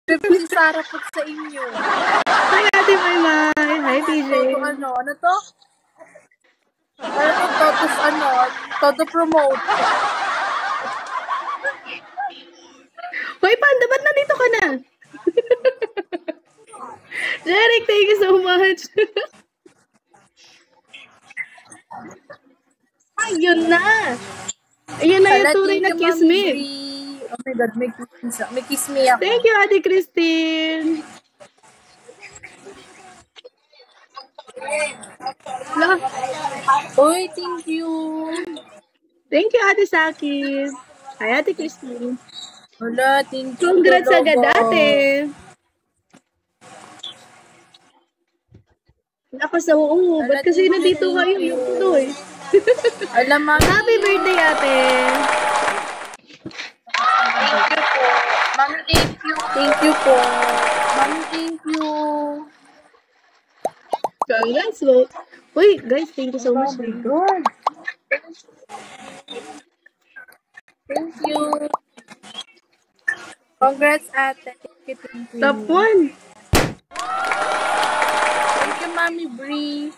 Trip si Sarah po sa inyo. Hi, Ate Maymay. Hi, PJ. Ano to? Todo promote. Hoy, Panda, ba't nandito ka na? Jeric, thank you so much. Ayun na. Ayun na yung tunay na kiss me. Oh my God, may kiss me ako. Thank you, Ate Christine. Uy, thank you. Thank you, Ate Saki. Hi, Ate Christine. Wala, thank you. Congrats agad, Ate. Lakas na oo. Ba't kasi nandito kayo yung ito eh? Alam, Mami. Happy birthday, Ate. Thank you po. Mami, thank you. Thank you po. Mami, thank you. Congrats, mo. Uy, guys, thank you so much. Good. Thank you. Congrats, Ate. Thank you. Top 1. Thank you, Mami Bree.